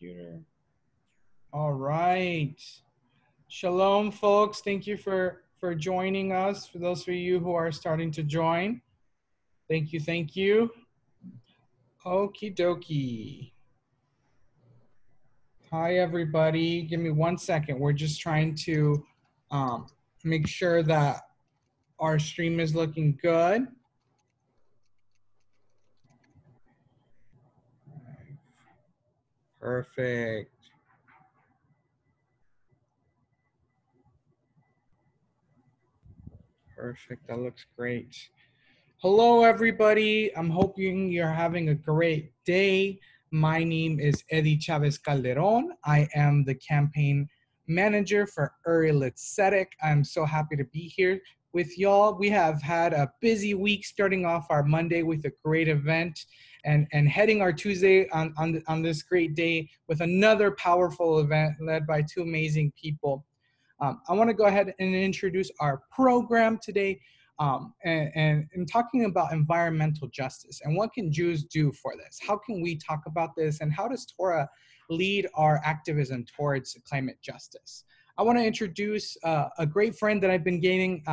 computer. All right. Shalom, folks. Thank you for joining us. For those of you who are starting to join, thank you, thank you. Okie dokie. Hi, everybody. Give me 1 second. We're just trying to make sure that our stream is looking good. Perfect. Perfect. That looks great. Hello, everybody. I'm hoping you're having a great day. My name is Eddie Chavez Calderon. I am the campaign manager for Uriel Aesthetic. I'm so happy to be here with y'all. We have had a busy week starting off our Monday with a great event and heading our Tuesday on this great day with another powerful event led by two amazing people. I want to go ahead and introduce our program today. And talking about environmental justice and what can Jews do for this? How can we talk about this, and how does Torah lead our activism towards climate justice? I want to introduce a great friend that I've been gaining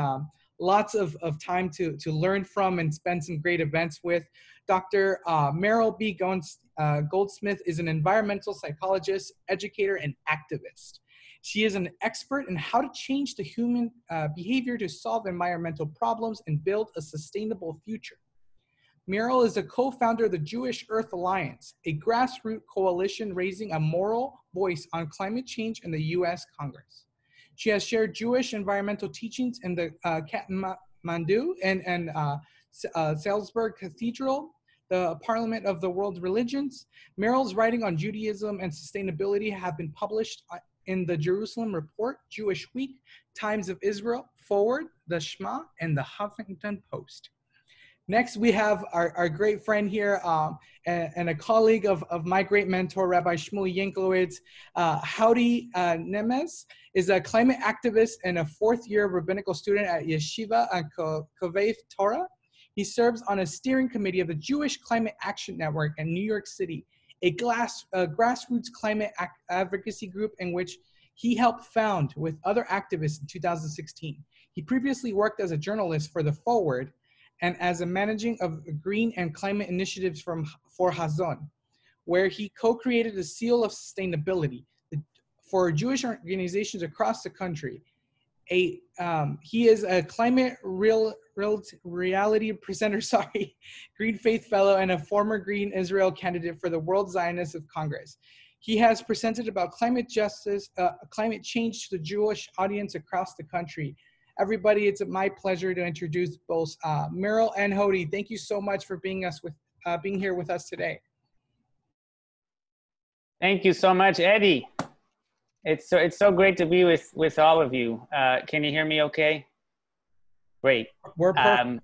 lots of time to learn from and spend some great events with. Dr. Mirele B. Goldsmith is an environmental psychologist, educator, and activist. She is an expert in how to change the human behavior to solve environmental problems and build a sustainable future. Mirele is a co-founder of the Jewish Earth Alliance, a grassroots coalition raising a moral voice on climate change in the U.S. Congress. She has shared Jewish environmental teachings in the Kathmandu and Salzburg Cathedral, the Parliament of the World Religions. Mirele's writing on Judaism and sustainability have been published in the Jerusalem Report, Jewish Week, Times of Israel, Forward, the Shema, and the Huffington Post. Next, we have our great friend here and a colleague of my great mentor, Rabbi Shmuel Yanklowitz. Howdy Nemes is a climate activist and a fourth-year rabbinical student at Yeshiva and Kovei Torah. He serves on a steering committee of the Jewish Climate Action Network in New York City, a grassroots climate advocacy group in which he helped found with other activists in 2016. He previously worked as a journalist for The Forward and as a managing of green and climate initiatives for Hazon, where he co-created a seal of sustainability for Jewish organizations across the country. He is a climate reality presenter, Green Faith Fellow, and a former Green Israel candidate for the World Zionists of Congress. He has presented about climate justice, climate change to the Jewish audience across the country. Everybody, it's my pleasure to introduce both Mirele and Hody. Thank you so much for being here with us today. Thank you so much, Eddie. It's so great to be with all of you. Can you hear me okay? Great. We're perfect.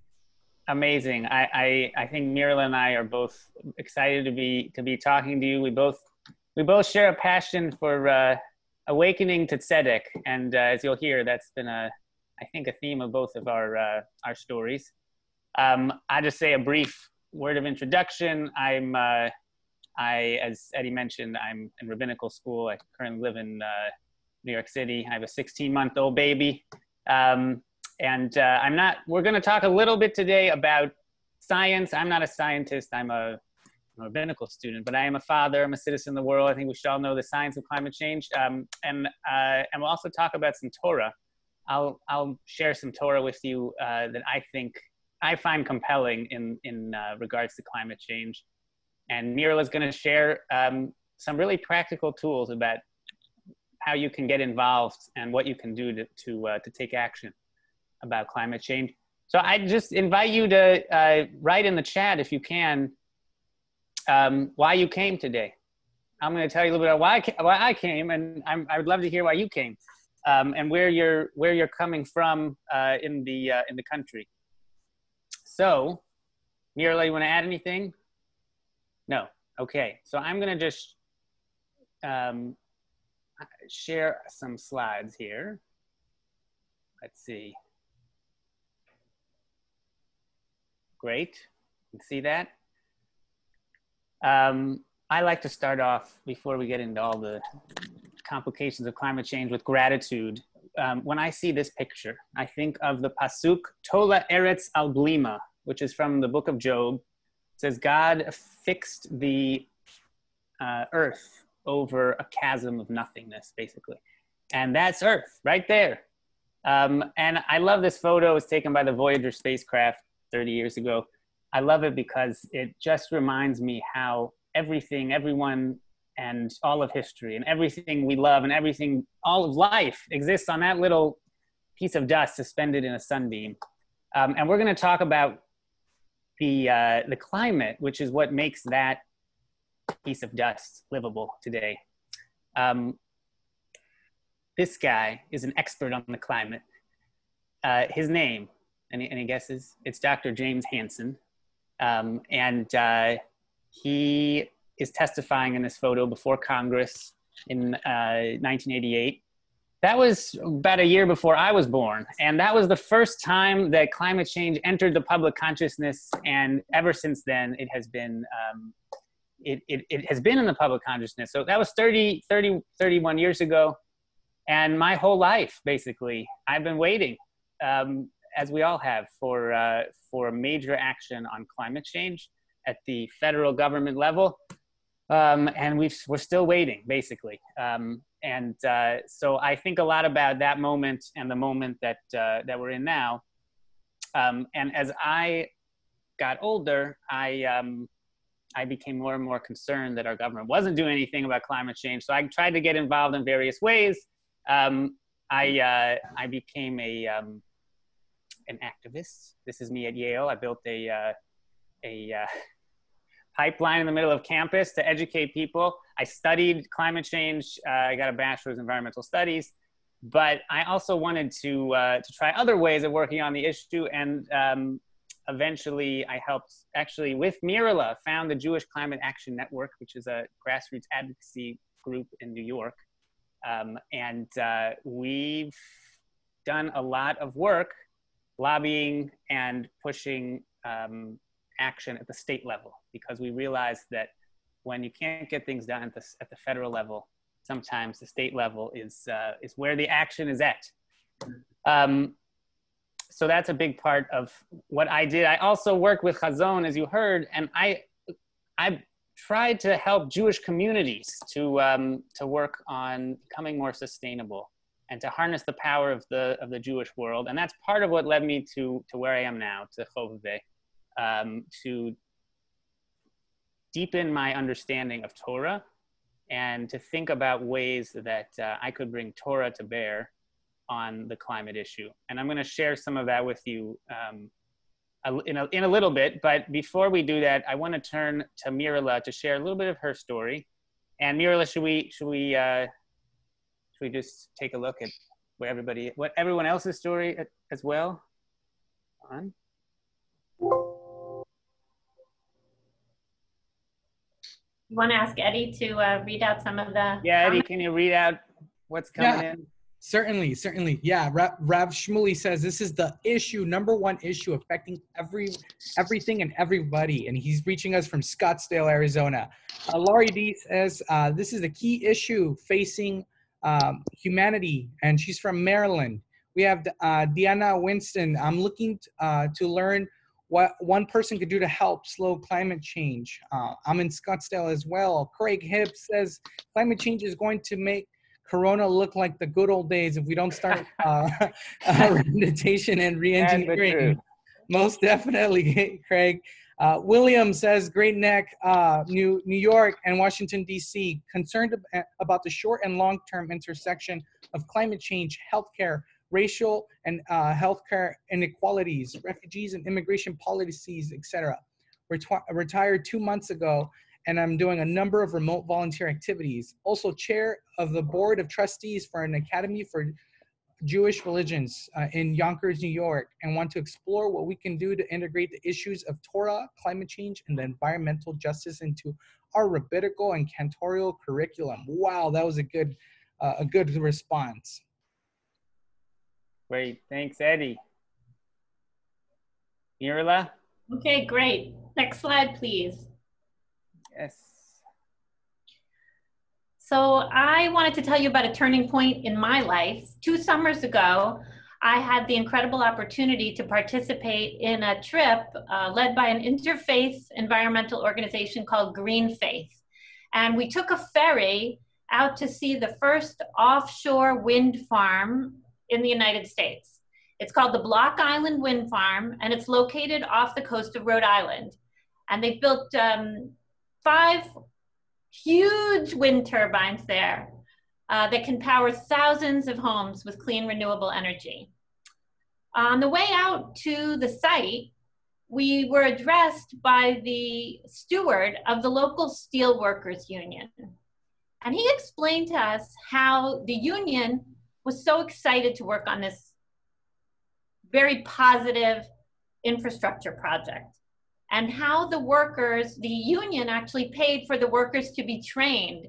Amazing. I think Mirele and I are both excited to be talking to you. We both share a passion for awakening to tzedek, and as you'll hear, that's been I think a theme of both of our stories. I just say a brief word of introduction. As Eddie mentioned, I'm in rabbinical school. I currently live in New York City. I have a 16-month-old baby. We're going to talk a little bit today about science. I'm not a scientist. I'm a rabbinical student, but I am a father. I'm a citizen of the world. I think we should all know the science of climate change. And we'll also talk about some Torah. I'll share some Torah with you that I find compelling in regards to climate change. And Mirele is going to share some really practical tools about how you can get involved and what you can do to take action about climate change. So I just invite you to write in the chat, if you can, why you came today. I'm going to tell you a little bit about why I came, and I would love to hear why you came and where you're coming from in the country. So, Mirele, you want to add anything? No. Okay. So I'm going to just share some slides here. Let's see. Great. You can see that. I like to start off, before we get into all the complications of climate change, with gratitude. When I see this picture, I think of the pasuk Tola Eretz al Blima, which is from the book of Job. It says God fixed the earth over a chasm of nothingness, basically. And that's Earth right there. And I love this photo. It's taken by the Voyager spacecraft 30 years ago. I love it because it just reminds me how everything, everyone, and all of history and everything we love and everything, all of life exists on that little piece of dust suspended in a sunbeam. And we're going to talk about the climate, which is what makes that piece of dust livable today. This guy is an expert on the climate. His name, any guesses? It's Dr. James Hansen. And he is testifying in this photo before Congress in 1988. That was about a year before I was born. And that was the first time that climate change entered the public consciousness. And ever since then, it has been, it has been in the public consciousness. So that was 31 years ago. And my whole life, basically, I've been waiting, as we all have, for major action on climate change at the federal government level. And we're still waiting, basically. So I think a lot about that moment and the moment that we're in now. And as I got older, I became more and more concerned that our government wasn't doing anything about climate change. So I tried to get involved in various ways. I became an activist. This is me at Yale. I built a pipeline in the middle of campus to educate people. I studied climate change. I got a bachelor's in environmental studies, but I also wanted to try other ways of working on the issue. And eventually I helped, actually with Mirele, found the Jewish Climate Action Network, which is a grassroots advocacy group in New York. And we've done a lot of work lobbying and pushing action at the state level, because we realized that when you can't get things done at the federal level, sometimes the state level is where the action is at. So that's a big part of what I did. I also work with Chazon, as you heard, and I tried to help Jewish communities to work on becoming more sustainable and to harness the power of the Jewish world. And that's part of what led me to where I am now, to Choveveh, to deepen my understanding of Torah and to think about ways that I could bring Torah to bear on the climate issue. And I'm going to share some of that with you in a little bit. But before we do that, I want to turn to Mirele to share a little bit of her story. And Mirele, should we just take a look at what everyone else's story as well? On. You want to ask Eddie to read out some of the... Yeah, Eddie, can you read out what's coming in? Certainly. Yeah, Rav Shmuley says this is the number one issue affecting everything and everybody, and he's reaching us from Scottsdale, Arizona. Laurie D says this is the key issue facing humanity, and she's from Maryland. We have Deanna Winston. I'm looking to learn what one person could do to help slow climate change. I'm in Scottsdale as well. Craig Hibb says climate change is going to make Corona look like the good old days if we don't start remediation and re-engineering. Most definitely, Craig. William says, Great Neck, New York and Washington, D.C., concerned about the short and long-term intersection of climate change, healthcare, racial and healthcare inequalities, refugees and immigration policies, etc. Retired 2 months ago, and I'm doing a number of remote volunteer activities. Also chair of the board of trustees for an academy for Jewish religions in Yonkers, New York, and want to explore what we can do to integrate the issues of Torah, climate change, and the environmental justice into our rabbinical and cantorial curriculum. Wow, that was a good response. Great, thanks, Eddie. Mirele? Okay, great. Next slide, please. Yes. So I wanted to tell you about a turning point in my life. 2 summers ago, I had the incredible opportunity to participate in a trip led by an interfaith environmental organization called Green Faith. And we took a ferry out to see the first offshore wind farm in the United States. It's called the Block Island Wind Farm, and it's located off the coast of Rhode Island. And they've built 5 huge wind turbines there that can power thousands of homes with clean, renewable energy. On the way out to the site, we were addressed by the steward of the local steelworkers union. And he explained to us how the union was so excited to work on this very positive infrastructure project, and how the workers, the union actually paid for the workers to be trained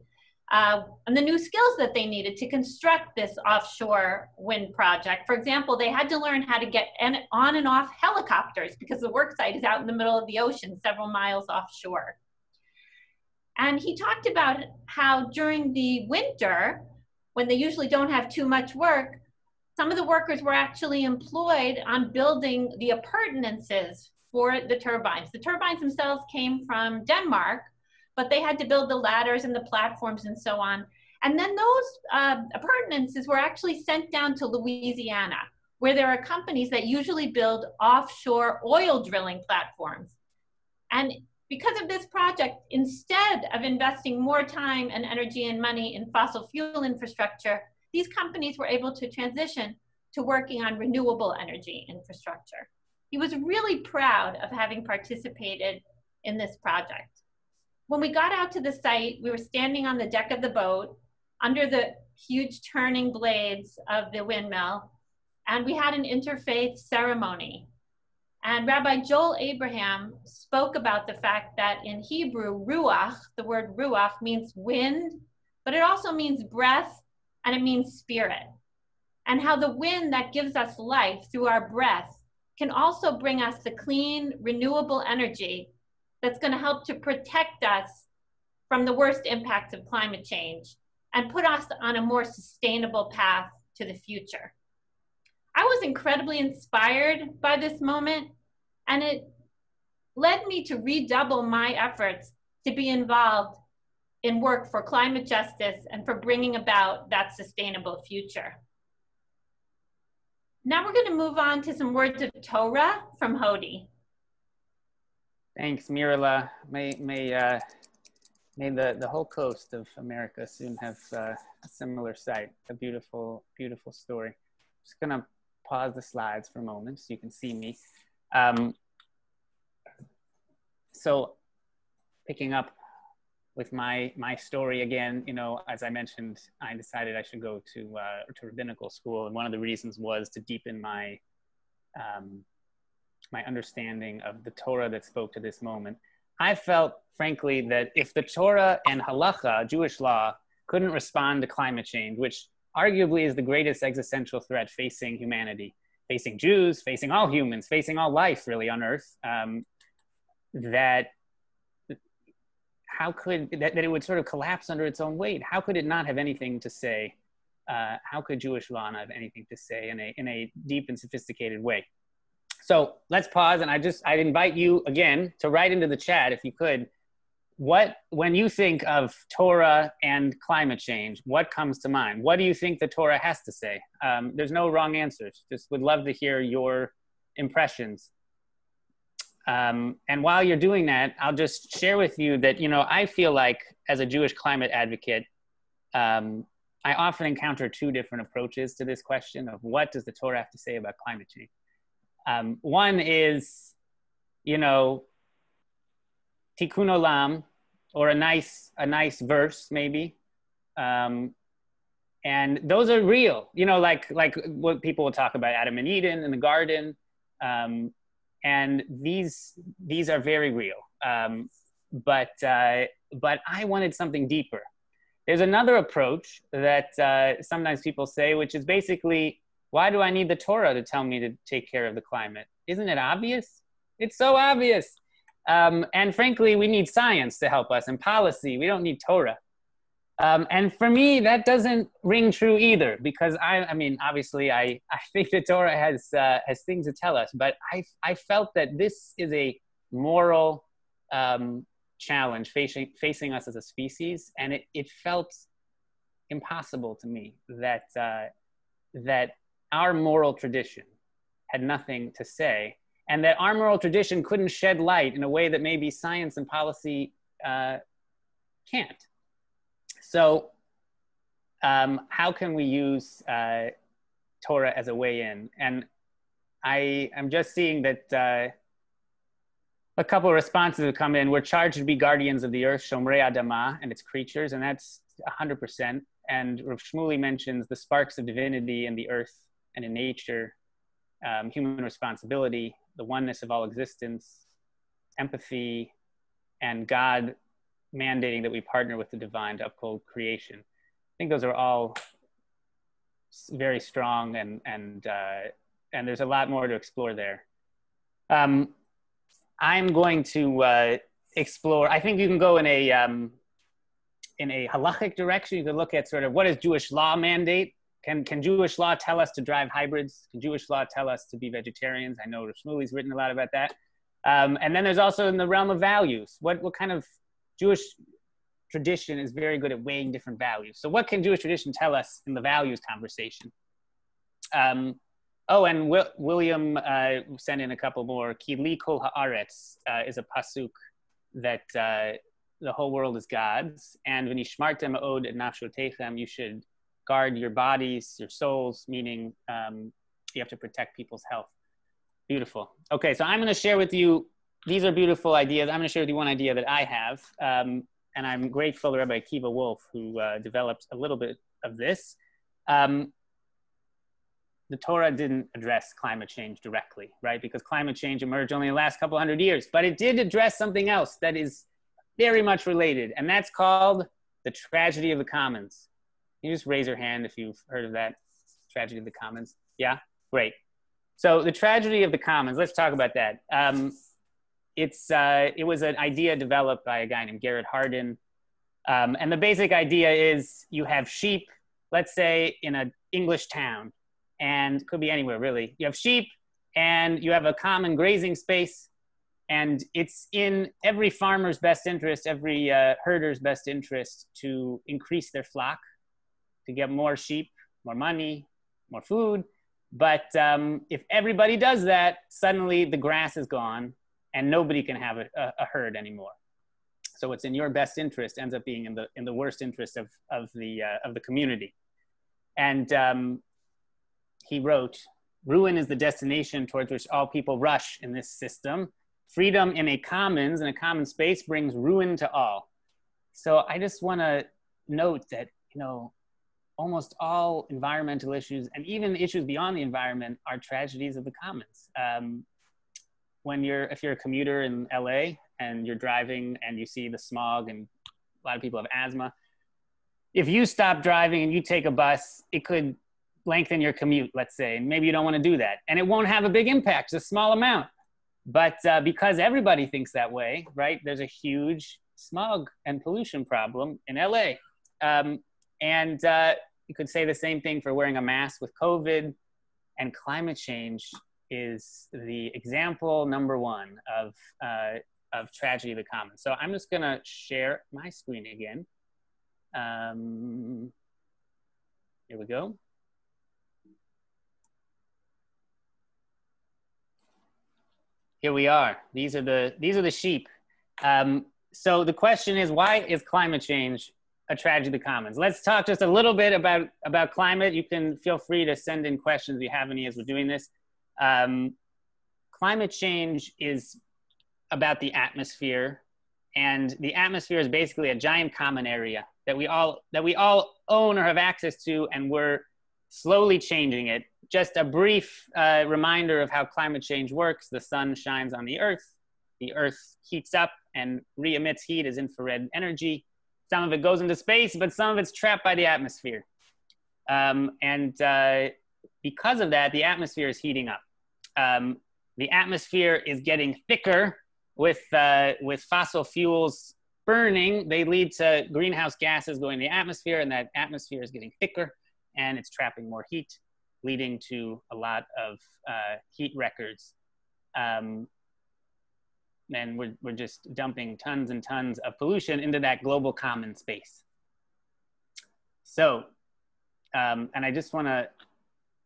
on the new skills that they needed to construct this offshore wind project. For example, they had to learn how to get on and off helicopters because the work site is out in the middle of the ocean, several miles offshore. And he talked about how during the winter, when they usually don't have too much work, some of the workers were actually employed on building the appurtenances for the turbines. The turbines themselves came from Denmark, but they had to build the ladders and the platforms and so on. And then those appurtenances were actually sent down to Louisiana, where there are companies that usually build offshore oil drilling platforms. And because of this project, instead of investing more time and energy and money in fossil fuel infrastructure, these companies were able to transition to working on renewable energy infrastructure. He was really proud of having participated in this project. When we got out to the site, we were standing on the deck of the boat under the huge turning blades of the windmill, and we had an interfaith ceremony. And Rabbi Joel Abraham spoke about the fact that in Hebrew, ruach, the word ruach means wind, but it also means breath, and it means spirit. And how the wind that gives us life through our breath can also bring us the clean, renewable energy that's going to help to protect us from the worst impacts of climate change and put us on a more sustainable path to the future. I was incredibly inspired by this moment, and it led me to redouble my efforts to be involved in work for climate justice and for bringing about that sustainable future. Now we're going to move on to some words of Torah from Hodi. Thanks, Mirele. May the whole coast of America soon have a similar sight. A beautiful, beautiful story. Just gonna pause the slides for a moment so you can see me. So picking up with my story again, you know, as I mentioned, I decided I should go to rabbinical school, and one of the reasons was to deepen my my understanding of the Torah that spoke to this moment. I felt, frankly, that if the Torah and halacha, Jewish law, couldn't respond to climate change, which arguably is the greatest existential threat facing humanity, facing Jews, facing all humans, facing all life really on earth, that it would sort of collapse under its own weight. How could it not have anything to say? How could Jewish law not have anything to say in a deep and sophisticated way? So let's pause, and I invite you again to write into the chat, if you could, when you think of Torah and climate change, what comes to mind? What do you think the Torah has to say? There's no wrong answers. Just would love to hear your impressions. And while you're doing that, I'll just share with you that, you know, I feel like as a Jewish climate advocate, I often encounter 2 different approaches to this question of what does the Torah have to say about climate change? One is, you know, tikkun olam, or a nice verse maybe, and those are real. You know, like what people will talk about Adam and Eden in the garden, and these are very real. But I wanted something deeper. There's another approach that sometimes people say, which is basically, why do I need the Torah to tell me to take care of the climate? Isn't it obvious? It's so obvious. And frankly, we need science to help us and policy. We don't need Torah. And for me, that doesn't ring true either, because I mean, obviously, I think the Torah has things to tell us, but I felt that this is a moral challenge facing us as a species, and it felt impossible to me that that our moral tradition had nothing to say, and that our moral tradition couldn't shed light in a way that maybe science and policy can't. So how can we use Torah as a way in? And I'm just seeing that a couple of responses have come in. We're charged to be guardians of the earth, Shomrei Adama, and its creatures, and that's 100%. And Rav Shmuley mentions the sparks of divinity in the earth and in nature, human responsibility, the oneness of all existence, empathy, and God mandating that we partner with the divine to uphold creation. I think those are all very strong, and there's a lot more to explore there. I'm going to explore. I think you can go in a halachic direction. You could look at sort of, what does Jewish law mandate? Can Jewish law tell us to drive hybrids? Can Jewish law tell us to be vegetarians? I know Rav Shmuley's written a lot about that. And then there's also in the realm of values. What kind of Jewish tradition is very good at weighing different values? So what can Jewish tradition tell us in the values conversation? And William sent in a couple more. Ki li kol haaretz is a pasuk that the whole world is God's. And v'nishmartem od et nafshotechem, you should guard your bodies, your souls, meaning you have to protect people's health. Beautiful. Okay, so I'm going to share with you, these are beautiful ideas. I'm going to share with you one idea that I have. And I'm grateful to Rabbi Akiva Wolf, who developed a little bit of this. The Torah didn't address climate change directly, right? Because climate change emerged only in the last couple hundred years, but it did address something else that is very much related, and that's called the tragedy of the commons. Can you just raise your hand if you've heard of that, tragedy of the commons? Yeah, great. So the tragedy of the commons, let's talk about that. It was an idea developed by a guy named Garrett Hardin. And the basic idea is you have sheep, let's say in an English town, and could be anywhere really. You have sheep and you have a common grazing space, and it's in every farmer's best interest, every herder's best interest to increase their flock, to get more sheep, more money, more food. But if everybody does that, suddenly the grass is gone and nobody can have a herd anymore. So what's in your best interest ends up being in the worst interest of the community. And he wrote, "Ruin is the destination towards which all people rush in this system. Freedom in a commons, in a common space, brings ruin to all." So I just want to note that, almost all environmental issues, and even issues beyond the environment, are tragedies of the commons. If you're a commuter in LA and you're driving and you see the smog and a lot of people have asthma, if you stop driving and you take a bus, it could lengthen your commute, let's say, and maybe you don't want to do that. And it won't have a big impact, it's a small amount. But because everybody thinks that way, right, there's a huge smog and pollution problem in LA. And you could say the same thing for wearing a mask with COVID. And climate change is the example number one of tragedy of the commons. So I'm just gonna share my screen again. Here we go. Here we are. These are the sheep. So the question is, why is climate change a tragedy of the commons? Let's talk just a little bit about climate. You can feel free to send in questions if you have any as we're doing this. Climate change is about the atmosphere, and the atmosphere is basically a giant common area that we all own or have access to, and we're slowly changing it. Just a brief reminder of how climate change works. The sun shines on the earth heats up and re-emits heat as infrared energy. Some of it goes into space, but some of it's trapped by the atmosphere. Because of that, the atmosphere is heating up. The atmosphere is getting thicker with fossil fuels burning, they lead to greenhouse gases going to the atmosphere, and that atmosphere is getting thicker and it's trapping more heat, leading to a lot of heat records. And we're just dumping tons and tons of pollution into that global common space. So, and I just want to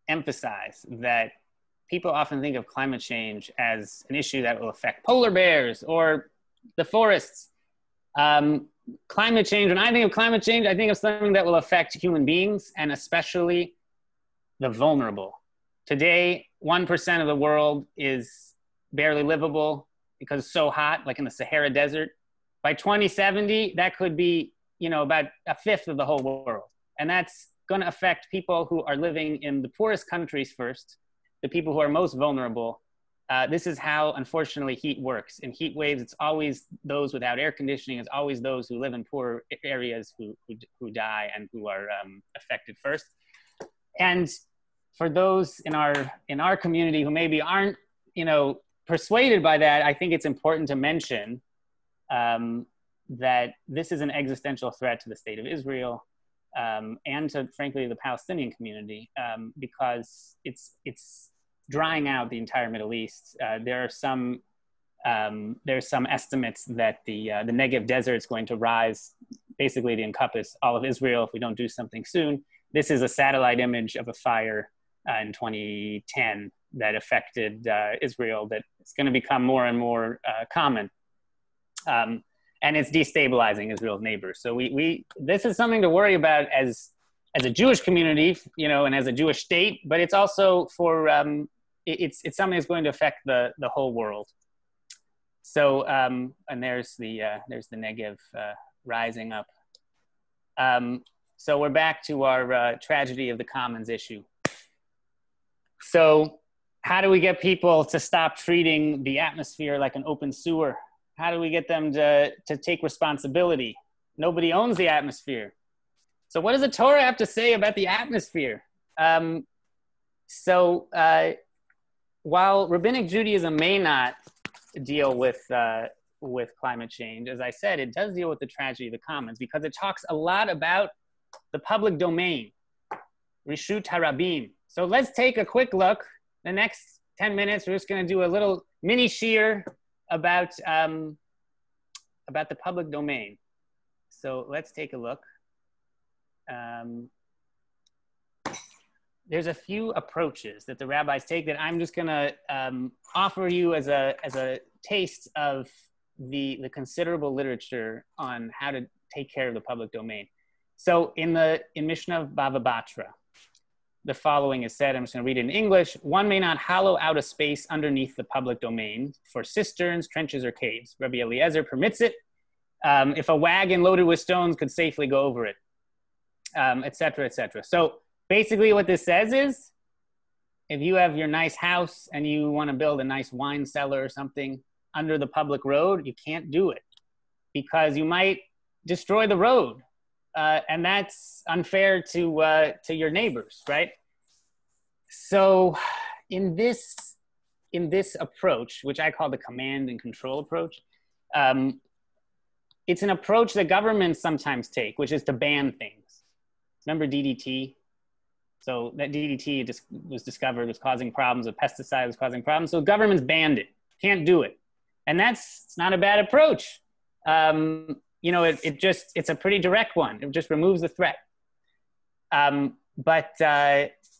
emphasize that people often think of climate change as an issue that will affect polar bears or the forests. Climate change, when I think of climate change, I think of something that will affect human beings, and especially the vulnerable. Today, 1% of the world is barely livable because it's so hot, like in the Sahara Desert. By 2070, that could be, about a fifth of the whole world. And that's going to affect people who are living in the poorest countries first, the people who are most vulnerable. This is how, unfortunately, heat works. In heat waves, it's always those without air conditioning. It's always those who live in poor areas who die and who are affected first. And for those in our community who maybe aren't, persuaded by that, I think it's important to mention that this is an existential threat to the state of Israel and to, frankly, the Palestinian community, because it's drying out the entire Middle East. There's some estimates that the Negev desert is going to rise basically to encompass all of Israel if we don't do something soon. This is a satellite image of a fire in 2010 that affected Israel that is going to become more and more common. And it's destabilizing Israel's neighbors. So this is something to worry about as a Jewish community, and as a Jewish state, but it's also for, it's something that's going to affect the whole world. So, and there's the Negev rising up. So we're back to our tragedy of the commons issue. So how do we get people to stop treating the atmosphere like an open sewer? How do we get them to take responsibility? Nobody owns the atmosphere. So what does the Torah have to say about the atmosphere? While Rabbinic Judaism may not deal with climate change, as I said, it does deal with the tragedy of the commons because it talks a lot about the public domain, Rishut Harabim. So let's take a quick look. The next 10 minutes, we're just going to do a little mini shir about the public domain. So let's take a look. There's a few approaches that the rabbis take that I'm just going to offer you as a taste of the considerable literature on how to take care of the public domain. So in Mishnah Bava Batra, the following is said, I'm just going to read it in English. One may not hollow out a space underneath the public domain for cisterns, trenches, or caves. Rabbi Eliezer permits it if a wagon loaded with stones could safely go over it, et cetera, et cetera. So basically what this says is, if you have your nice house and you want to build a nice wine cellar or something under the public road, you can't do it because you might destroy the road. And that's unfair to your neighbors, right? So in this approach, which I call the command and control approach, it's an approach that governments sometimes take, which is to ban things. Remember DDT? So that DDT just was discovered was causing problems, a pesticide was causing problems. So governments banned it, can't do it. And it's not a bad approach. It's a pretty direct one. It just removes the threat.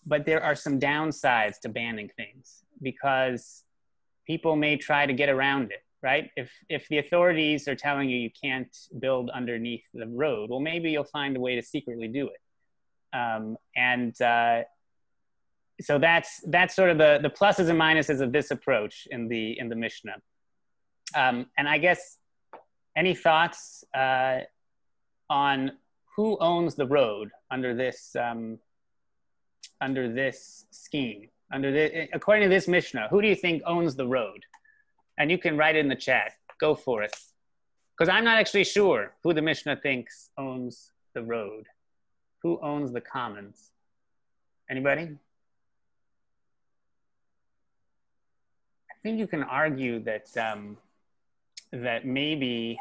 But there are some downsides to banning things because people may try to get around it, right? If the authorities are telling you can't build underneath the road, well, maybe you'll find a way to secretly do it. So that's sort of the pluses and minuses of this approach in the Mishnah. And I guess, any thoughts on who owns the road under this scheme? According to this Mishnah, who do you think owns the road? And you can write it in the chat. Go for it. Because I'm not actually sure who the Mishnah thinks owns the road. Who owns the commons? Anybody? I think you can argue that that maybe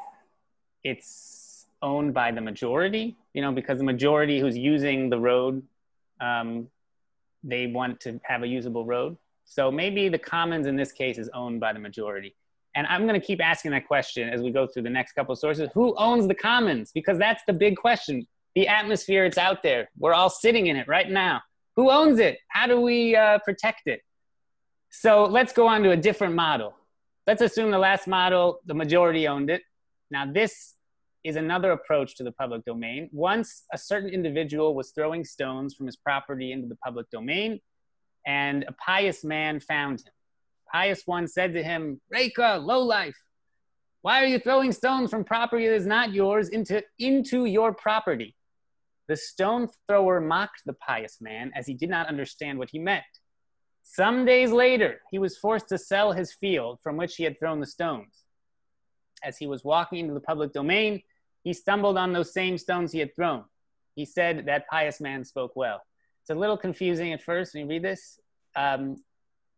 it's owned by the majority, because the majority who's using the road, they want to have a usable road. So maybe the commons in this case is owned by the majority. And I'm going to keep asking that question as we go through the next couple of sources. Who owns the commons? Because that's the big question. The atmosphere, it's out there. We're all sitting in it right now. Who owns it? How do we protect it? So let's go on to a different model. Let's assume the last model, the majority owned it. Now this is another approach to the public domain. Once a certain individual was throwing stones from his property into the public domain, and a pious man found him. Pious one said to him, "Reka, lowlife, why are you throwing stones from property that is not yours into your property?" The stone thrower mocked the pious man as he did not understand what he meant. Some days later, he was forced to sell his field from which he had thrown the stones. As he was walking into the public domain, he stumbled on those same stones he had thrown. He said, "That pious man spoke well." It's a little confusing at first when you read this.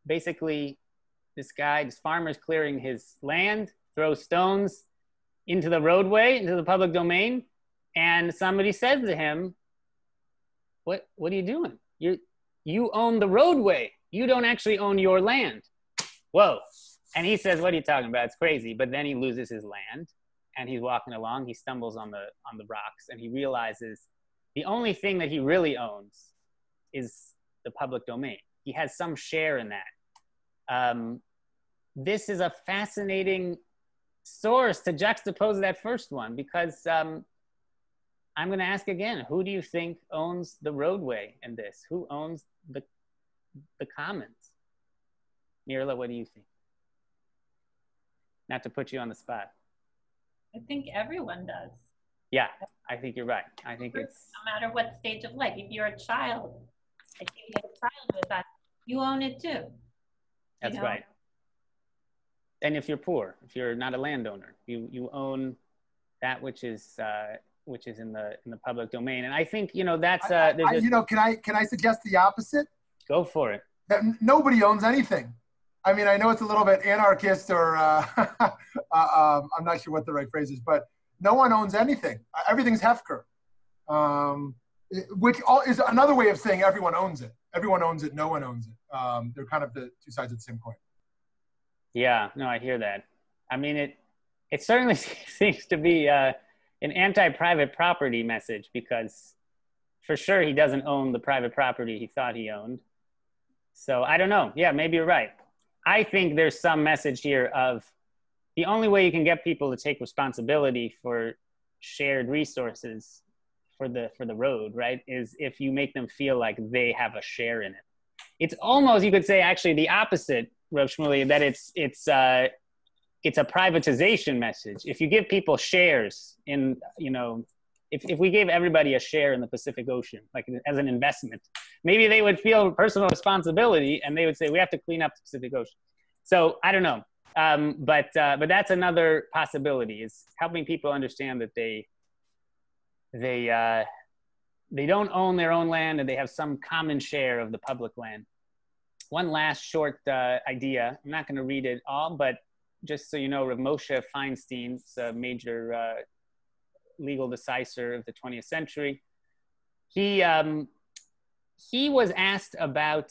Basically, this farmer is clearing his land, throws stones into the roadway, into the public domain, and somebody says to him, what are you doing? You own the roadway. You don't actually own your land. Whoa. And he says, "What are you talking about? It's crazy." But then he loses his land and he's walking along. He stumbles on the rocks and he realizes the only thing that he really owns is the public domain. He has some share in that. This is a fascinating source to juxtapose that first one, because I'm going to ask again, who do you think owns the roadway in this? Who owns the commons? Mirele, what do you think? Not to put you on the spot. I think everyone does. Yeah, I think you're right. I think it's... No matter what stage of life. If you're a child, I think you have a child with that, you own it too. That's right. And if you're poor, if you're not a landowner, you own that which is in the public domain. And I think that's can I suggest the opposite? Go for it. That nobody owns anything. I mean, I know it's a little bit anarchist, or I'm not sure what the right phrase is, but no one owns anything. Everything's Hefker, which is another way of saying everyone owns it. Everyone owns it. No one owns it. They're kind of the two sides of the same coin. Yeah, no, I hear that. I mean, it certainly seems to be an anti-private property message, because for sure he doesn't own the private property he thought he owned. So I don't know. Yeah, maybe you're right. I think there's some message here of the only way you can get people to take responsibility for shared resources for the road, right, is if you make them feel like they have a share in it. It's almost, you could say, actually the opposite, Rav Shmuley, that it's a privatization message. If you give people shares in, if we gave everybody a share in the Pacific Ocean, like as an investment, maybe they would feel personal responsibility and they would say, we have to clean up the Pacific Ocean. So I don't know. But that's another possibility, is helping people understand that they don't own their own land and they have some common share of the public land. One last short idea. I'm not going to read it all, but just so you know, Rav Moshe Feinstein's a major legal decisor of the 20th century. He was asked about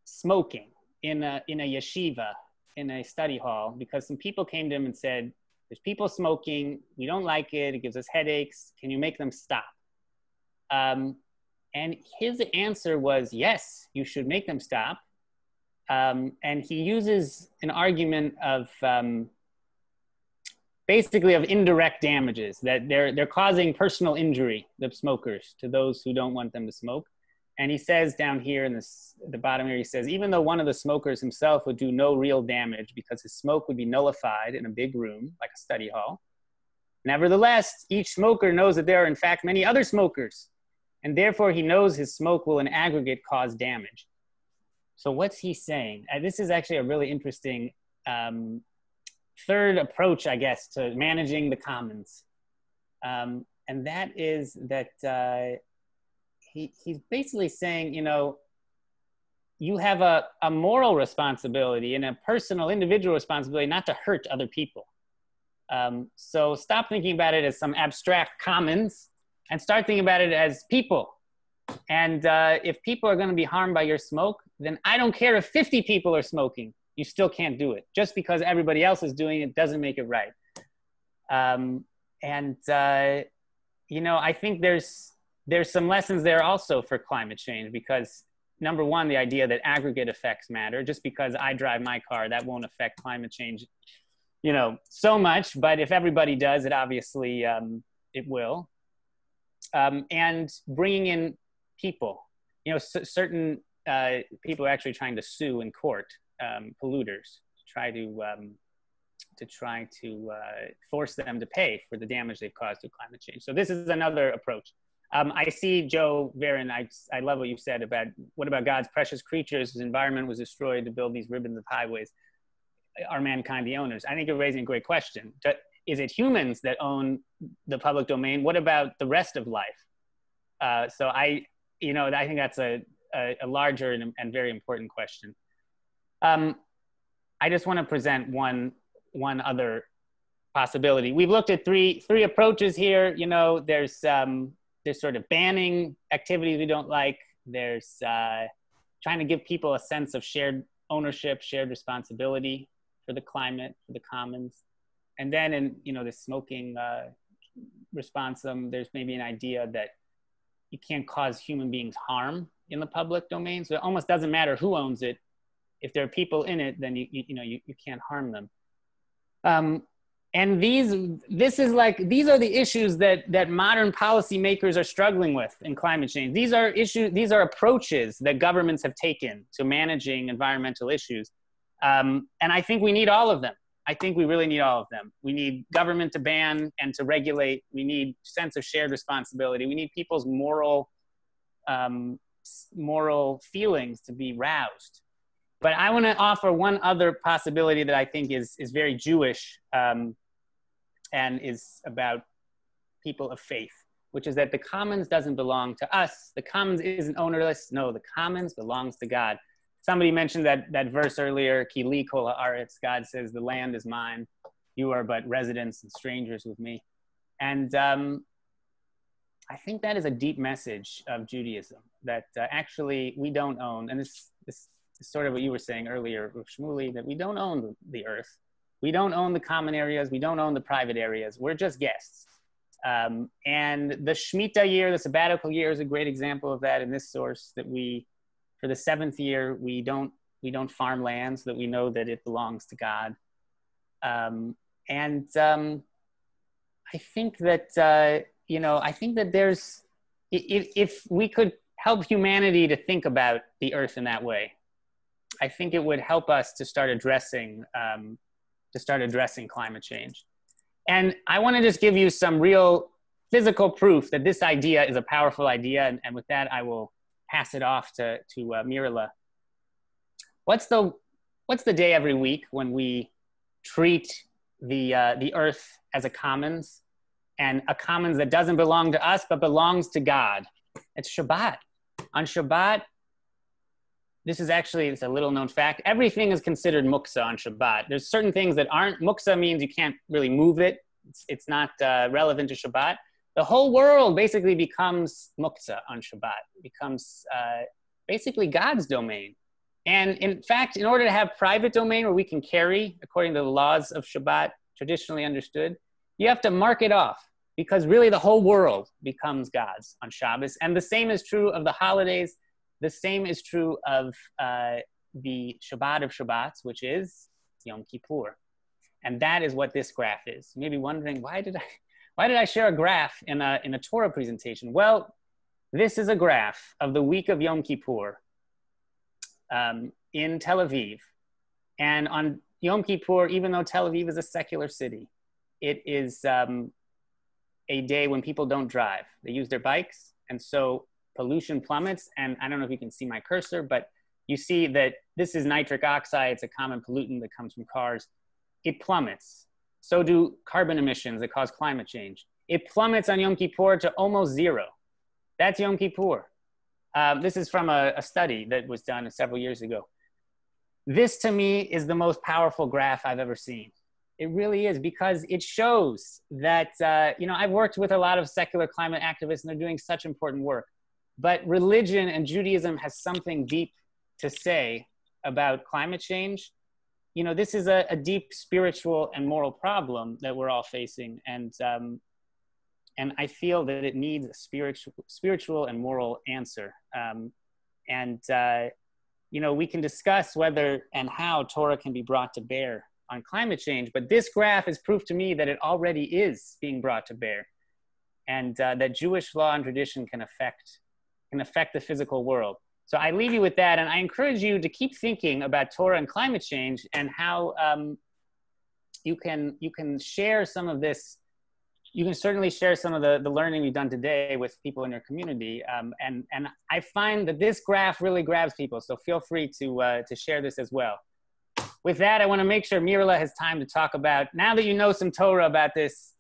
smoking in a yeshiva, in a study hall, because some people came to him and said, "There's people smoking. We don't like it. It gives us headaches. Can you make them stop?" And his answer was, yes, you should make them stop. And he uses an argument of basically of indirect damages, that they're causing personal injury, the smokers, to those who don't want them to smoke. And he says down here in the bottom here, he says, even though one of the smokers himself would do no real damage because his smoke would be nullified in a big room, like a study hall, nevertheless, each smoker knows that there are in fact many other smokers, and therefore he knows his smoke will in aggregate cause damage. So what's he saying? This is actually a really interesting third approach, I guess, to managing the commons. And that is that he's basically saying, you have a moral responsibility and a personal, individual responsibility not to hurt other people. So stop thinking about it as some abstract commons and start thinking about it as people. And if people are going to be harmed by your smoke, then I don't care if 50 people are smoking. You still can't do it. Just because everybody else is doing it doesn't make it right. You know, I think there's some lessons there also for climate change, because number one, the idea that aggregate effects matter. Just because I drive my car, that won't affect climate change, you know, so much. But if everybody does, it obviously, it will. And bringing in people, you know, certain people are actually trying to sue in court polluters to try to force them to pay for the damage they've caused through climate change. So this is another approach. I see, Joe Varon, I love what you said about, what about God's precious creatures whose environment was destroyed to build these ribbons of highways? Are mankind the owners? I think you're raising a great question. Is it humans that own the public domain? What about the rest of life? So I think that's a larger and very important question. I just want to present one other possibility. We've looked at three approaches here. You know, there's sort of banning activities we don't like. There's trying to give people a sense of shared ownership, shared responsibility for the climate, for the commons. And then in, you know, the smoking response, there's maybe an idea that you can't cause human beings harm in the public domain. So it almost doesn't matter who owns it. If there are people in it, then you can't harm them. And these are the issues that modern policymakers are struggling with in climate change. These are approaches that governments have taken to managing environmental issues. And I think we need all of them. I think we really need all of them. We need government to ban and to regulate. We need sense of shared responsibility. We need people's moral feelings to be roused. But I want to offer one other possibility that I think is very Jewish and is about people of faith, which is that the commons doesn't belong to us. The commons isn't ownerless. No, the commons belongs to God. Somebody mentioned that verse earlier, Ki li kol haaretz. God says, the land is mine. You are but residents and strangers with me. And I think that is a deep message of Judaism, that actually we don't own, and this is sort of what you were saying earlier, Shmuley, that we don't own the earth. We don't own the common areas. We don't own the private areas. We're just guests. And the Shemitah year, the sabbatical year, is a great example of that in this source, that for the 7th year, we don't farm land so that we know that it belongs to God. I think that, I think that there's, if we could help humanity to think about the earth in that way, I think it would help us to start addressing climate change. And I want to just give you some real physical proof that this idea is a powerful idea. And with that, I will pass it off to Mirele. What's the day every week when we treat the earth as a commons, and a commons that doesn't belong to us but belongs to God? It's Shabbat. On Shabbat, it's a little known fact, everything is considered muksa on Shabbat. There's certain things that aren't. Muksa means you can't really move it. It's not relevant to Shabbat. The whole world basically becomes muksa on Shabbat. It becomes basically God's domain. And in fact, in order to have private domain where we can carry, according to the laws of Shabbat, traditionally understood, you have to mark it off, because really the whole world becomes God's on Shabbos. And the same is true of the holidays. The same is true of the Shabbat of Shabbats, which is Yom Kippur. And that is what this graph is. You may be wondering, why did I share a graph in a Torah presentation? Well, this is a graph of the week of Yom Kippur in Tel Aviv. And on Yom Kippur, even though Tel Aviv is a secular city, it is a day when people don't drive. They use their bikes. And so pollution plummets. And I don't know if you can see my cursor, but you see that this is nitric oxide. It's a common pollutant that comes from cars. It plummets. So do carbon emissions that cause climate change. It plummets on Yom Kippur to almost zero. That's Yom Kippur. This is from a study that was done several years ago. This to me is the most powerful graph I've ever seen. It really is, because it shows that, I've worked with a lot of secular climate activists and they're doing such important work, but religion and Judaism has something deep to say about climate change. This is a deep spiritual and moral problem that we're all facing. And I feel that it needs a spiritual and moral answer. We can discuss whether and how Torah can be brought to bear on climate change, but this graph is proof to me that it already is being brought to bear, and that Jewish law and tradition can affect the physical world. So I leave you with that, and I encourage you to keep thinking about Torah and climate change and how you can share some of this. You can certainly share some of the learning you've done today with people in your community, and I find that this graph really grabs people. So feel free to share this as well. With that, I want to make sure Mirele has time to talk about, now that you know some Torah about this,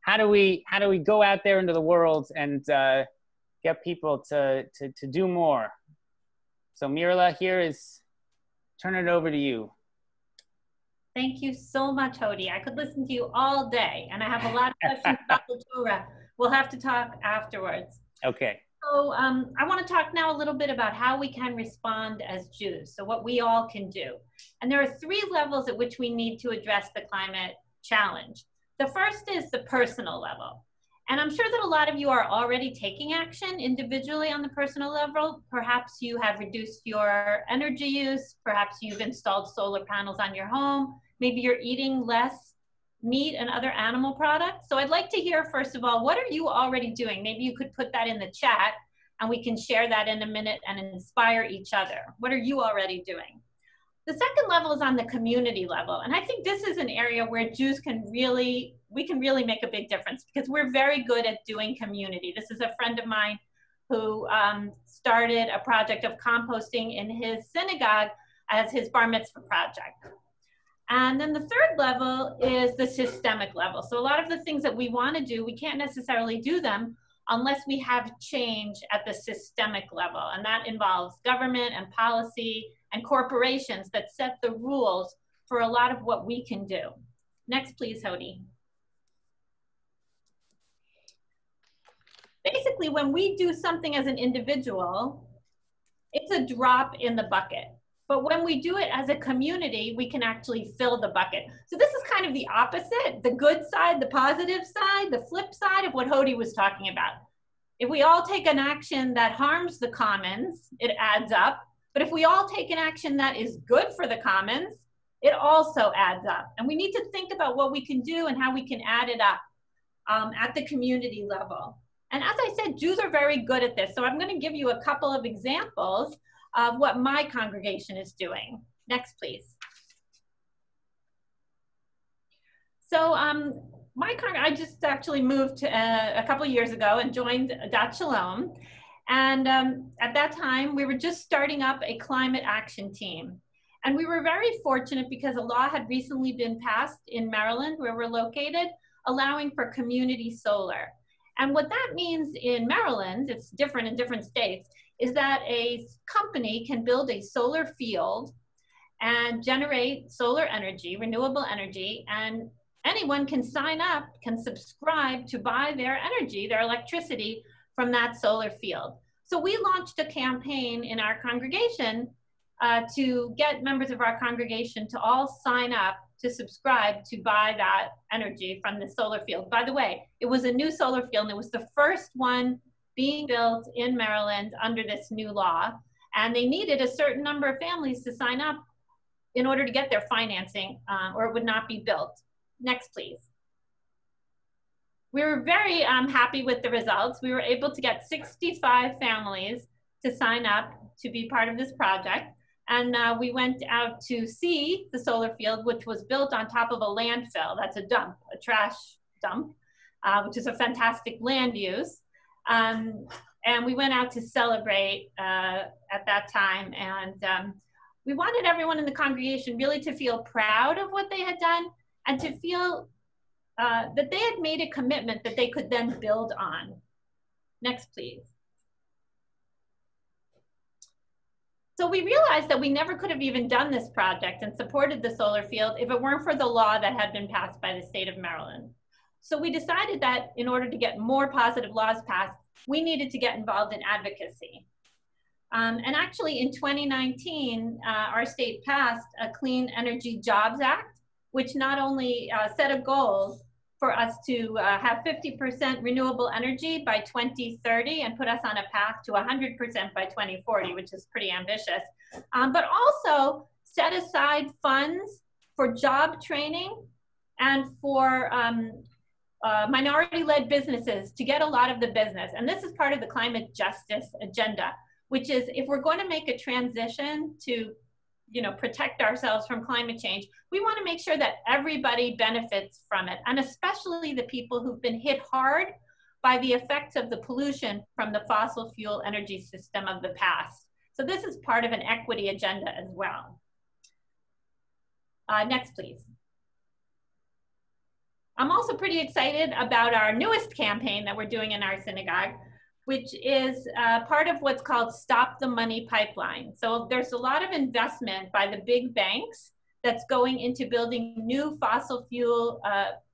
how do we go out there into the world and get people to do more? So Mirele, turn it over to you. Thank you so much, Hody. I could listen to you all day, and I have a lot of questions about the Torah. We'll have to talk afterwards. Okay. So I want to talk now a little bit about how we can respond as Jews, so what we all can do. And there are 3 levels at which we need to address the climate challenge. The first is the personal level. And I'm sure that a lot of you are already taking action individually on the personal level. Perhaps you have reduced your energy use. Perhaps you've installed solar panels on your home. Maybe you're eating less meat and other animal products. So I'd like to hear, first of all, what are you already doing? Maybe you could put that in the chat and we can share that in a minute and inspire each other. What are you already doing? The second level is on the community level. And I think this is an area where Jews can really make a big difference, because we're very good at doing community. This is a friend of mine who started a project of composting in his synagogue as his bar mitzvah project. And then the third level is the systemic level. So a lot of the things that we want to do, we can't necessarily do them unless we have change at the systemic level. And that involves government and policy and corporations that set the rules for a lot of what we can do. Next, please, Hody. Basically, when we do something as an individual, it's a drop in the bucket. But when we do it as a community, we can actually fill the bucket. So this is kind of the opposite, the good side, the positive side, the flip side of what Hody was talking about. If we all take an action that harms the commons, it adds up. But if we all take an action that is good for the commons, it also adds up. And we need to think about what we can do and how we can add it up at the community level. And as I said, Jews are very good at this. So I'm going to give you a couple of examples of what my congregation is doing. Next, please. So I just actually moved a couple of years ago and joined Dat Shalom. And at that time, we were just starting up a climate action team. And we were very fortunate because a law had recently been passed in Maryland, where we're located, allowing for community solar. And what that means in Maryland, it's different in different states, is that a company can build a solar field and generate solar energy, renewable energy, and anyone can sign up, can subscribe to buy their energy, their electricity from that solar field. So we launched a campaign in our congregation to get members of our congregation to all sign up to subscribe to buy that energy from the solar field. By the way, it was a new solar field, and it was the first one being built in Maryland under this new law. And they needed a certain number of families to sign up in order to get their financing, or it would not be built. Next, please. We were very happy with the results. We were able to get 65 families to sign up to be part of this project. And we went out to see the solar field, which was built on top of a landfill. That's a dump, a trash dump, which is a fantastic land use. And we went out to celebrate at that time. And we wanted everyone in the congregation really to feel proud of what they had done and to feel that they had made a commitment that they could then build on. Next, please. So we realized that we never could have even done this project and supported the solar field if it weren't for the law that had been passed by the state of Maryland. So we decided that in order to get more positive laws passed, we needed to get involved in advocacy. And actually in 2019, our state passed a Clean Energy Jobs Act, which not only set a goal for us to have 50% renewable energy by 2030 and put us on a path to 100% by 2040, which is pretty ambitious, but also set aside funds for job training and for minority-led businesses to get a lot of the business. And this is part of the climate justice agenda, which is if we're going to make a transition to protect ourselves from climate change, we want to make sure that everybody benefits from it, and especially the people who've been hit hard by the effects of the pollution from the fossil fuel energy system of the past. So this is part of an equity agenda as well. Next, please. I'm also pretty excited about our newest campaign that we're doing in our synagogue, which is part of what's called Stop the Money Pipeline. So there's a lot of investment by the big banks that's going into building new fossil fuel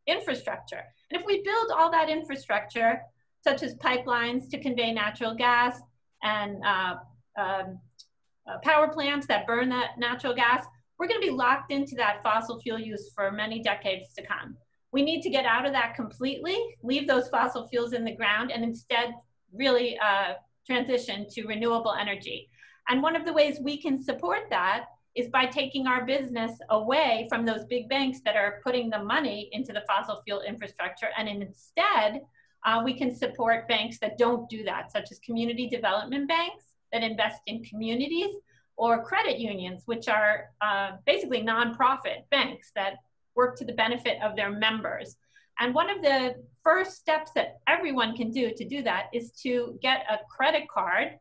infrastructure. And if we build all that infrastructure, such as pipelines to convey natural gas and power plants that burn that natural gas, we're gonna be locked into that fossil fuel use for many decades to come. We need to get out of that completely, leave those fossil fuels in the ground, and instead really transition to renewable energy. And one of the ways we can support that is by taking our business away from those big banks that are putting the money into the fossil fuel infrastructure, and instead we can support banks that don't do that, such as community development banks that invest in communities, or credit unions, which are basically nonprofit banks that work to the benefit of their members. And one of the first steps that everyone can do to do that is to get a credit card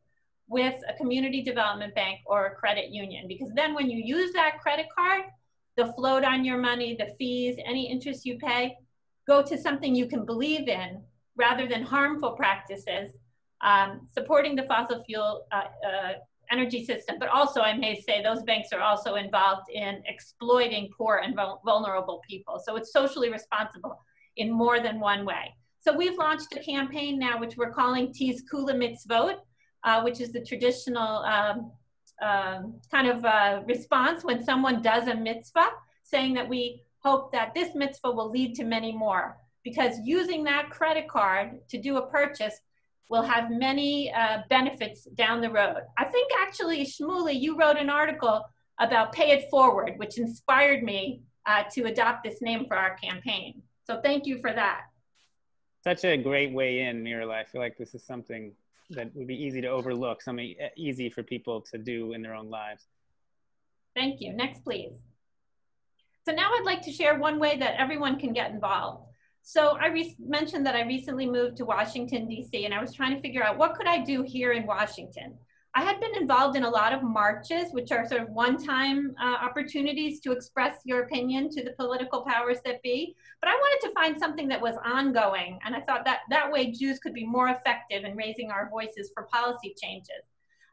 with a community development bank or a credit union. Because then when you use that credit card, the float on your money, the fees, any interest you pay, go to something you can believe in rather than harmful practices, supporting the fossil fuel energy system. But also, I may say, those banks are also involved in exploiting poor and vulnerable people. So it's socially responsible in more than one way. So we've launched a campaign now, which we're calling Tiz Kula Mitzvot, which is the traditional kind of response when someone does a mitzvah, saying that we hope that this mitzvah will lead to many more, because using that credit card to do a purchase will have many benefits down the road. I think actually, Shmuley, you wrote an article about Pay It Forward, which inspired me to adopt this name for our campaign. So thank you for that. Such a great way in, Mirele. I feel like this is something that would be easy to overlook, something easy for people to do in their own lives. Thank you. Next, please. So now I'd like to share one way that everyone can get involved. So I mentioned that I recently moved to Washington, D.C., and I was trying to figure out what could I do here in Washington. I had been involved in a lot of marches, which are sort of one-time opportunities to express your opinion to the political powers that be. But I wanted to find something that was ongoing, and I thought that that way Jews could be more effective in raising our voices for policy changes.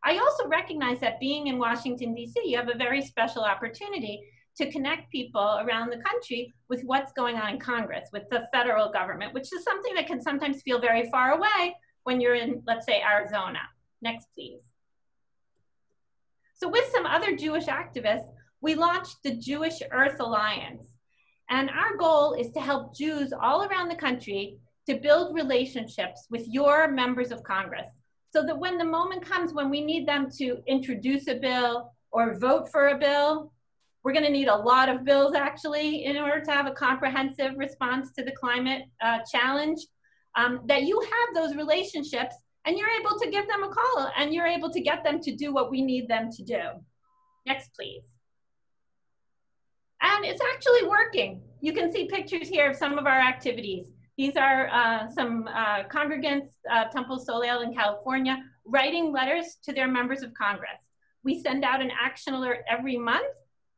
I also recognize that being in Washington, D.C., you have a very special opportunity to connect people around the country with what's going on in Congress, with the federal government, which is something that can sometimes feel very far away when you're in, let's say, Arizona. Next, please. So with some other Jewish activists, we launched the Jewish Earth Alliance. And our goal is to help Jews all around the country to build relationships with your members of Congress, so that when the moment comes when we need them to introduce a bill or vote for a bill, we're going to need a lot of bills, actually, in order to have a comprehensive response to the climate challenge, that you have those relationships and you're able to give them a call and you're able to get them to do what we need them to do. Next, please. And it's actually working. You can see pictures here of some of our activities. These are some congregants, Temple Soleil in California, writing letters to their members of Congress. We send out an action alert every month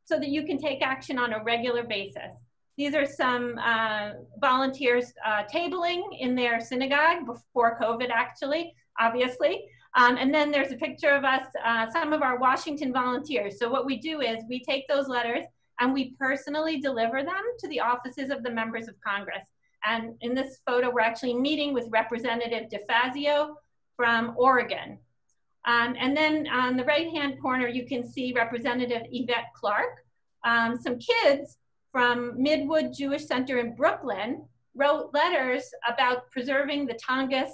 so that you can take action on a regular basis. These are some volunteers tabling in their synagogue before COVID, actually, obviously. And then there's a picture of us, some of our Washington volunteers. So what we do is we take those letters and we personally deliver them to the offices of the members of Congress. And in this photo, we're actually meeting with Representative DeFazio from Oregon. And then on the right-hand corner, you can see Representative Yvette Clark. Some kids from Midwood Jewish Center in Brooklyn wrote letters about preserving the Tongass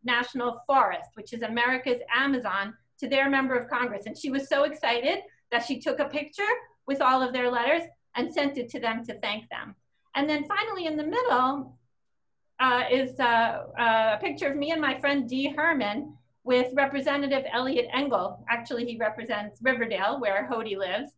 National Forest, which is America's Amazon, to their member of Congress. And she was so excited that she took a picture with all of their letters and sent it to them to thank them. And then finally in the middle is a picture of me and my friend Dee Herman with Representative Elliot Engel. Actually, he represents Riverdale, where Hody lives.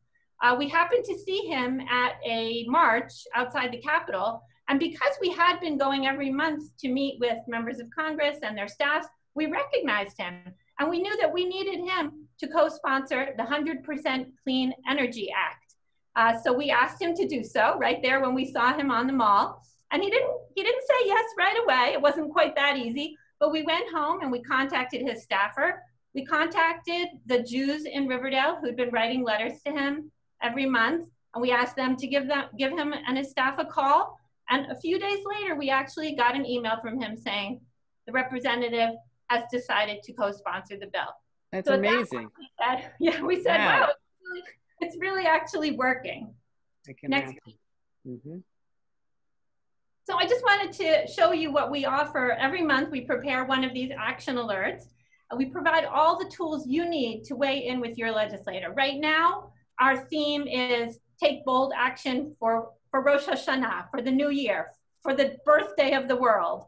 We happened to see him at a march outside the Capitol. And because we had been going every month to meet with members of Congress and their staffs, we recognized him. And we knew that we needed him to co-sponsor the 100% Clean Energy Act. So we asked him to do so right there when we saw him on the mall. And he didn't say yes right away. It wasn't quite that easy. But we went home and we contacted his staffer. We contacted the Jews in Riverdale who'd been writing letters to him every month. And we asked them to give him and his staff a call. And a few days later, we actually got an email from him saying the representative has decided to co-sponsor the bill. That's amazing. We said, wow, it's really actually working. Next. Mm-hmm. So I just wanted to show you what we offer. Every month we prepare one of these action alerts. We provide all the tools you need to weigh in with your legislator. Right now, our theme is take bold action for Rosh Hashanah, for the new year, for the birthday of the world.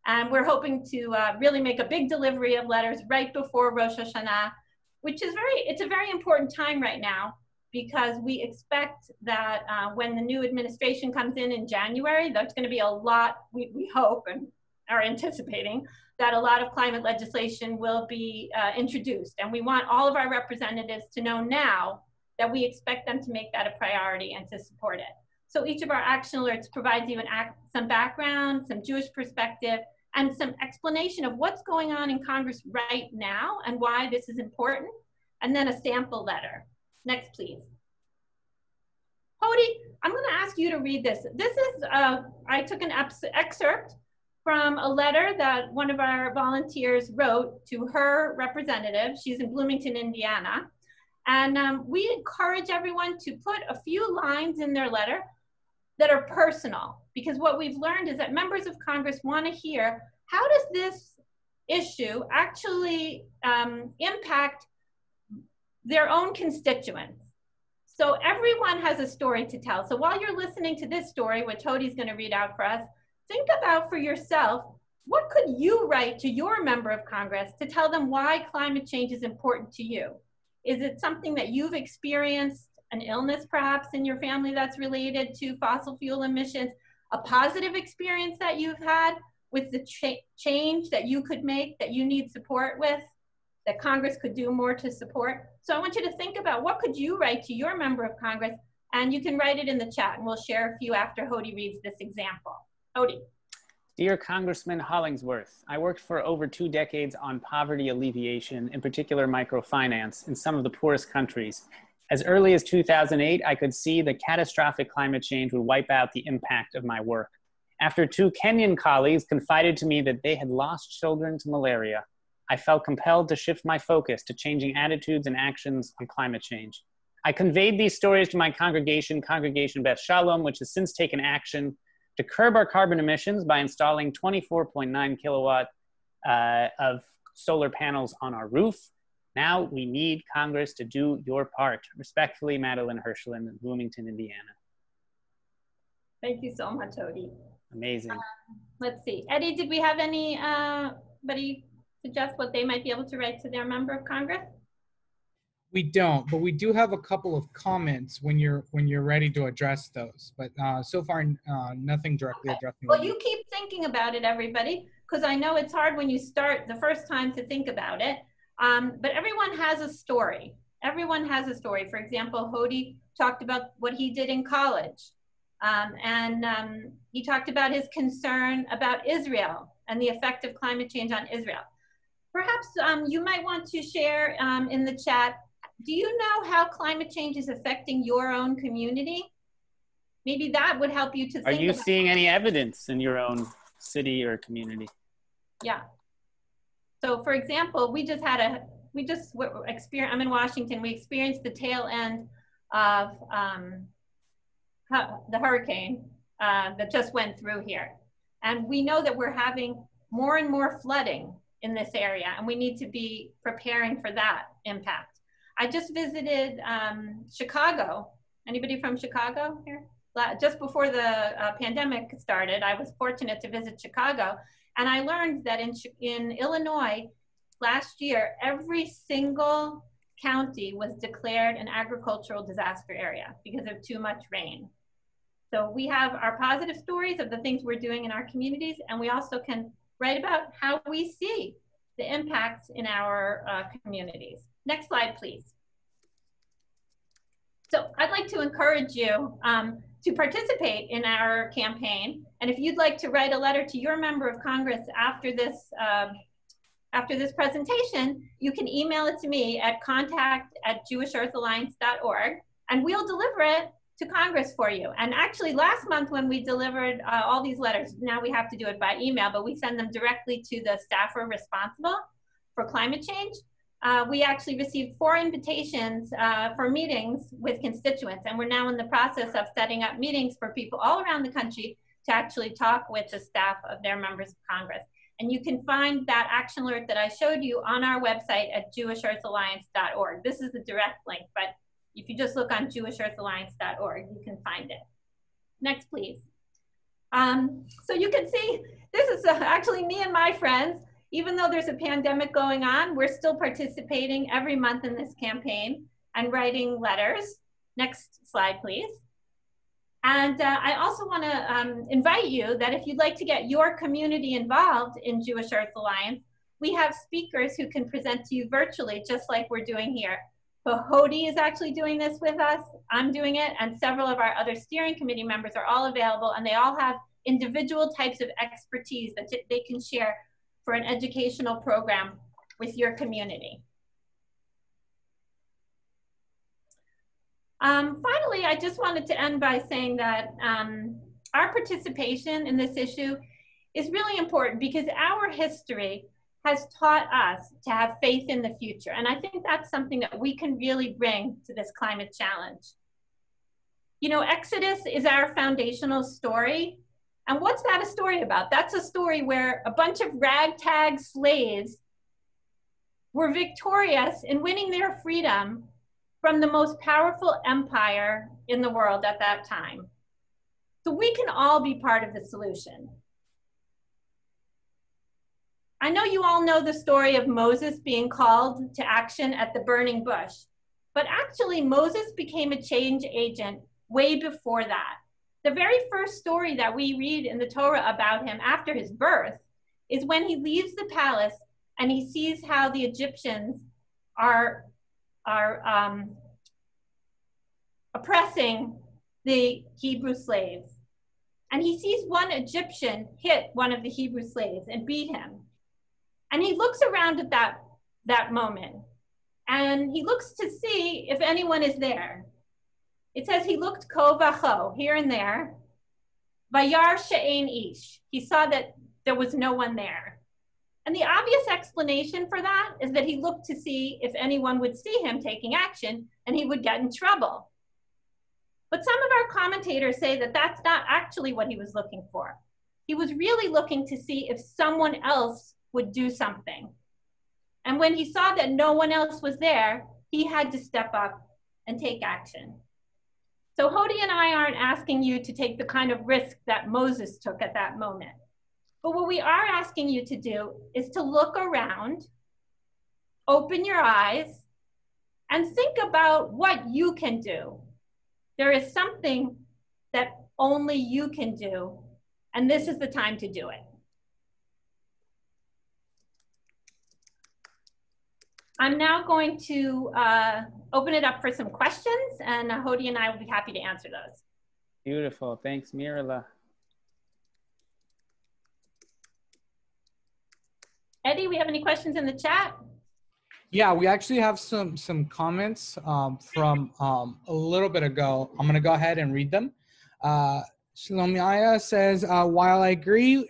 And we're hoping to really make a big delivery of letters right before Rosh Hashanah, which is it's a very important time right now, because we expect that when the new administration comes in January, there's going to be a lot, we hope and are anticipating, that a lot of climate legislation will be introduced. And we want all of our representatives to know now that we expect them to make that a priority and to support it. So each of our action alerts provides you some background, some Jewish perspective, and some explanation of what's going on in Congress right now and why this is important, and then a sample letter. Next, please. Hody, I'm going to ask you to read this. This is, I took an excerpt from a letter that one of our volunteers wrote to her representative. She's in Bloomington, Indiana. And we encourage everyone to put a few lines in their letter that are personal, because what we've learned is that members of Congress want to hear, how does this issue actually impact their own constituents? So everyone has a story to tell. So while you're listening to this story, which Hody's going to read out for us, think about for yourself, what could you write to your member of Congress to tell them why climate change is important to you? Is it something that you've experienced, an illness perhaps in your family that's related to fossil fuel emissions, a positive experience that you've had with the change that you could make, that you need support with, that Congress could do more to support? So I want you to think about, what could you write to your member of Congress? And you can write it in the chat, and we'll share a few after Hody reads this example. Hody. Dear Congressman Hollingsworth, I worked for over 2 decades on poverty alleviation, in particular microfinance, in some of the poorest countries. As early as 2008, I could see that catastrophic climate change would wipe out the impact of my work. After 2 Kenyan colleagues confided to me that they had lost children to malaria, I felt compelled to shift my focus to changing attitudes and actions on climate change. I conveyed these stories to my congregation, Congregation Beth Shalom, which has since taken action to curb our carbon emissions by installing 24.9 kilowatt of solar panels on our roof. Now we need Congress to do your part. Respectfully, Madeline Hirschland in Bloomington, Indiana. Thank you so much, Hody. Amazing. Let's see. Eddie, did we have anybody suggest what they might be able to write to their member of Congress? We don't, but we do have a couple of comments when you're ready to address those. But so far, nothing directly addressing. Well, you keep thinking about it, everybody, because I know it's hard when you start the first time to think about it. But everyone has a story. Everyone has a story. For example, Hody talked about what he did in college. He talked about his concern about Israel and the effect of climate change on Israel. Perhaps you might want to share in the chat, do you know how climate change is affecting your own community? Maybe that would help you to think Are you about seeing any evidence in your own city or community? Yeah. So for example, I'm in Washington, we experienced the tail end of the hurricane that just went through here. And we know that we're having more and more flooding in this area, and we need to be preparing for that impact. I just visited Chicago. Anybody from Chicago here? Just before the pandemic started, I was fortunate to visit Chicago, and I learned that in Illinois last year, every single county was declared an agricultural disaster area because of too much rain. So we have our positive stories of the things we're doing in our communities, and we also can write about how we see the impacts in our communities. Next slide, please. So I'd like to encourage you to participate in our campaign. And if you'd like to write a letter to your member of Congress after this presentation, you can email it to me at contact@JewishEarthAlliance.org, and we'll deliver it to Congress for you. And actually last month when we delivered all these letters, now we have to do it by email, but we send them directly to the staffer responsible for climate change. We actually received 4 invitations for meetings with constituents, and we're now in the process of setting up meetings for people all around the country to actually talk with the staff of their members of Congress. And you can find that action alert that I showed you on our website at JewishEarthAlliance.org. This is the direct link, but if you just look on JewishEarthAlliance.org, you can find it. Next, please. So you can see, this is actually me and my friends. Even though there's a pandemic going on, we're still participating every month in this campaign and writing letters. Next slide, please. And I also want to invite you that if you'd like to get your community involved in Jewish Earth Alliance, we have speakers who can present to you virtually, just like we're doing here. So Hody is actually doing this with us, I'm doing it, and several of our other steering committee members are all available, and they all have individual types of expertise that they can share for an educational program with your community. Finally, I just wanted to end by saying that our participation in this issue is really important because our history has taught us to have faith in the future. And I think that's something that we can really bring to this climate challenge. You know, Exodus is our foundational story. And what's that a story about? That's a story where a bunch of ragtag slaves were victorious in winning their freedom from the most powerful empire in the world at that time. So we can all be part of the solution. I know you all know the story of Moses being called to action at the burning bush, but actually Moses became a change agent way before that. The very first story that we read in the Torah about him after his birth is when he leaves the palace and he sees how the Egyptians are oppressing the Hebrew slaves. And he sees one Egyptian hit one of the Hebrew slaves and beat him. And he looks around at that moment, and he looks to see if anyone is there. It says he looked ko vacho, here and there. Vayar she'ein ish. He saw that there was no one there. And the obvious explanation for that is that he looked to see if anyone would see him taking action and he would get in trouble. But some of our commentators say that that's not actually what he was looking for. He was really looking to see if someone else would do something. And when he saw that no one else was there, he had to step up and take action. So Hody and I aren't asking you to take the kind of risk that Moses took at that moment. But what we are asking you to do is to look around, open your eyes, and think about what you can do. There is something that only you can do, and this is the time to do it. I'm now going to open it up for some questions, and Hody and I will be happy to answer those. Beautiful. Thanks, Mirele. Eddie, we have any questions in the chat? Yeah, we actually have some comments from a little bit ago. I'm gonna go ahead and read them. Shlomiaya says, while I agree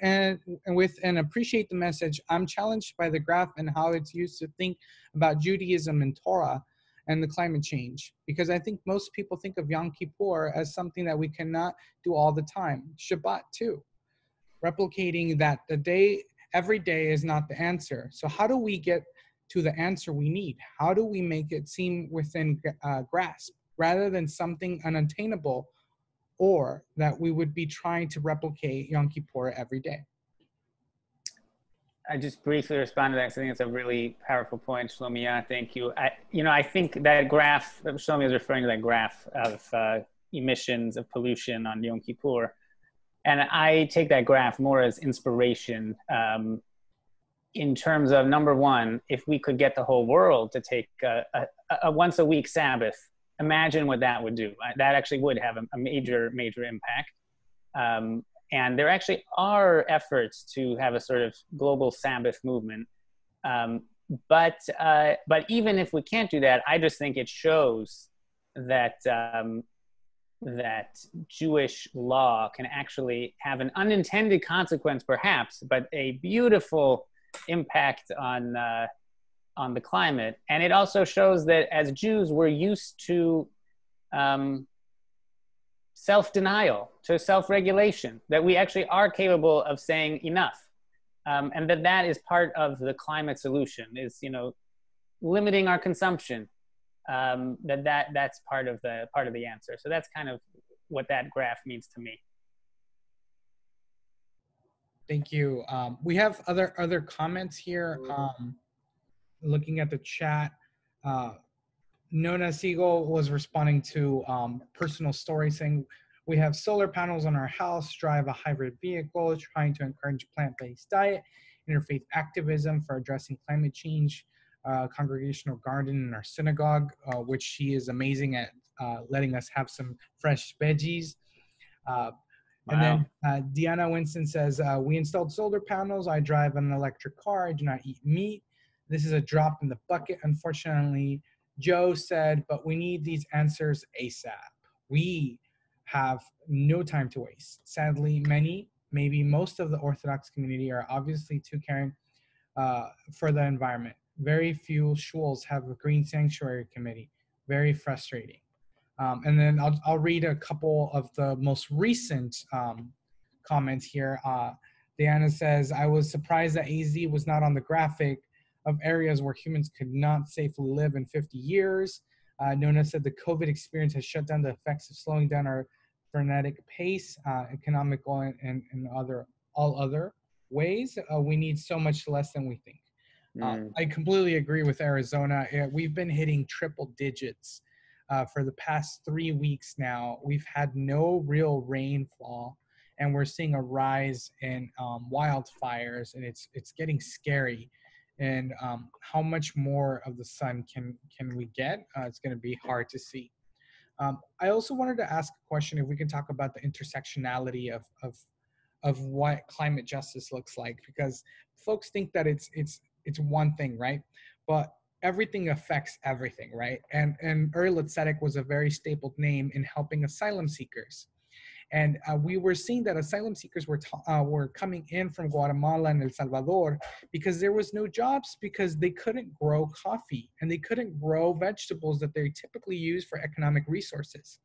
with and appreciate the message, I'm challenged by the graph and how it's used to think about Judaism and Torah and the climate change. Because I think most people think of Yom Kippur as something that we cannot do all the time. Shabbat too. Replicating that every day is not the answer. So how do we get to the answer we need? How do we make it seem within grasp rather than something unattainable, or that we would be trying to replicate Yom Kippur every day? I just briefly respond to that because I think it's a really powerful point, Shlomiya. Thank you. I think that graph, Shlomiya is referring to that graph of emissions of pollution on Yom Kippur. And I take that graph more as inspiration in terms of, number one, if we could get the whole world to take a once a week Sabbath, imagine what that would do. That actually would have a major, major impact. And there actually are efforts to have a sort of global Sabbath movement. But even if we can't do that, I just think it shows that that Jewish law can actually have an unintended consequence, perhaps, but a beautiful impact on the climate. And it also shows that as Jews, we're used to self-denial, to self-regulation, that we actually are capable of saying enough. And that is part of the climate solution, is, limiting our consumption. That's part of the answer. So that's kind of what that graph means to me. Thank you. We have other comments here. Looking at the chat, Nona Siegel was responding to personal story, saying, we have solar panels on our house, drive a hybrid vehicle, trying to encourage plant-based diet, interfaith activism for addressing climate change, congregational garden in our synagogue, which she is amazing at letting us have some fresh veggies. And then Deanna Winston says, we installed solar panels. I drive an electric car. I do not eat meat. This is a drop in the bucket, unfortunately. Joe said, but we need these answers ASAP. We have no time to waste. Sadly, many, maybe most of the Orthodox community are obviously too caring for the environment. Very few shuls have a green sanctuary committee. Very frustrating. And then I'll read a couple of the most recent comments here. Diana says, I was surprised that AZ was not on the graphic of areas where humans could not safely live in 50 years. Nona said the COVID experience has shut down the effects of slowing down our frenetic pace, economical and all other ways. We need so much less than we think. I completely agree with Arizona. We've been hitting triple digits for the past 3 weeks now. We've had no real rainfall, and we're seeing a rise in wildfires, and it's getting scary. And how much more of the sun can we get? It's going to be hard to see. I also wanted to ask a question, if we can talk about the intersectionality of what climate justice looks like, because folks think that it's one thing, right? But everything affects everything, right? And Uri Tzedek was a very stapled name in helping asylum seekers. And we were seeing that asylum seekers were coming in from Guatemala and El Salvador because there was no jobs, because they couldn't grow coffee and they couldn't grow vegetables that they typically use for economic resources.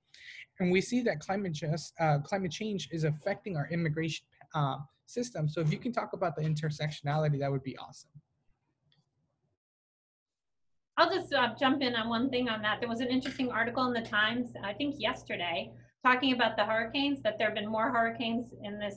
And we see that climate change is affecting our immigration system. So if you can talk about the intersectionality, that would be awesome. I'll just jump in on one thing on that. There was an interesting article in the Times, I think yesterday, talking about the hurricanes, that there have been more hurricanes in the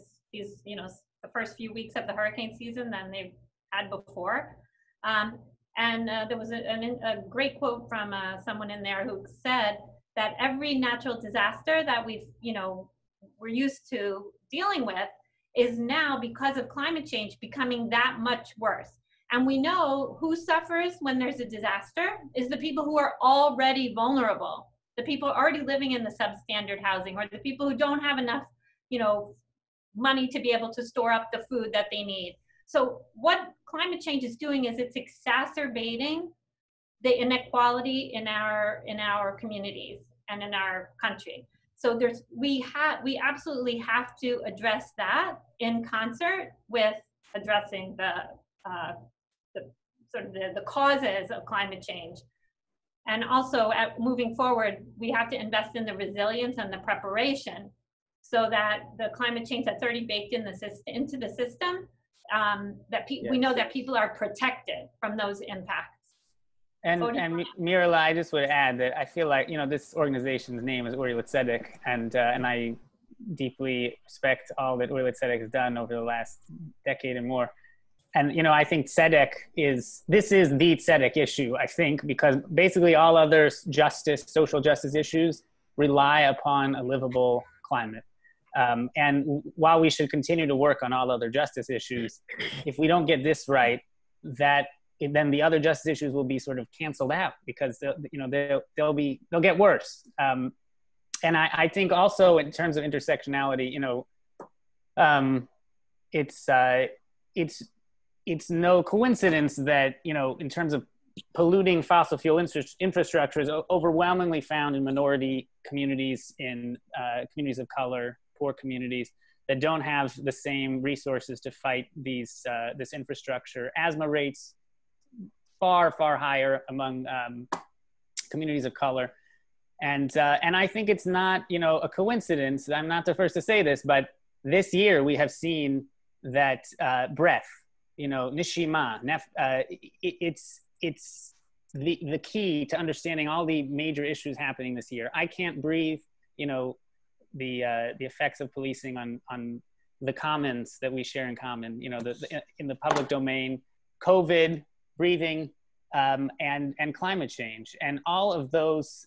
first few weeks of the hurricane season than they've had before. And there was a great quote from someone in there who said that every natural disaster that we're used to dealing with is now, because of climate change, becoming that much worse. And we know who suffers when there's a disaster is the people who are already vulnerable, the people already living in the substandard housing, or the people who don't have enough, money to be able to store up the food that they need. So what climate change is doing is it's exacerbating the inequality in our communities and in our country. So we absolutely have to address that in concert with addressing the causes of climate change. And also, moving forward, we have to invest in the resilience and the preparation so that the climate change that's already baked in into the system, we know that people are protected from those impacts. And Mirele, I just would add that I feel like, this organization's name is Uri Tzedek, and I deeply respect all that Uri Tzedek has done over the last decade and more. And, I think tzedek this is the tzedek issue, I think, because basically all other social justice issues rely upon a livable climate. And while we should continue to work on all other justice issues, if we don't get this right, then the other justice issues will be sort of canceled out because they'll get worse. And I think also in terms of intersectionality, it's no coincidence that, in terms of polluting fossil fuel infrastructure is overwhelmingly found in minority communities, in communities of color, poor communities that don't have the same resources to fight this infrastructure. Asthma rates far, far higher among communities of color. And I think it's not, a coincidence. I'm not the first to say this, but this year we have seen that breath, nishima, it's the key to understanding all the major issues happening this year. I can't breathe, the effects of policing on the commons that we share in common, in the public domain, COVID, breathing, and climate change. And all of those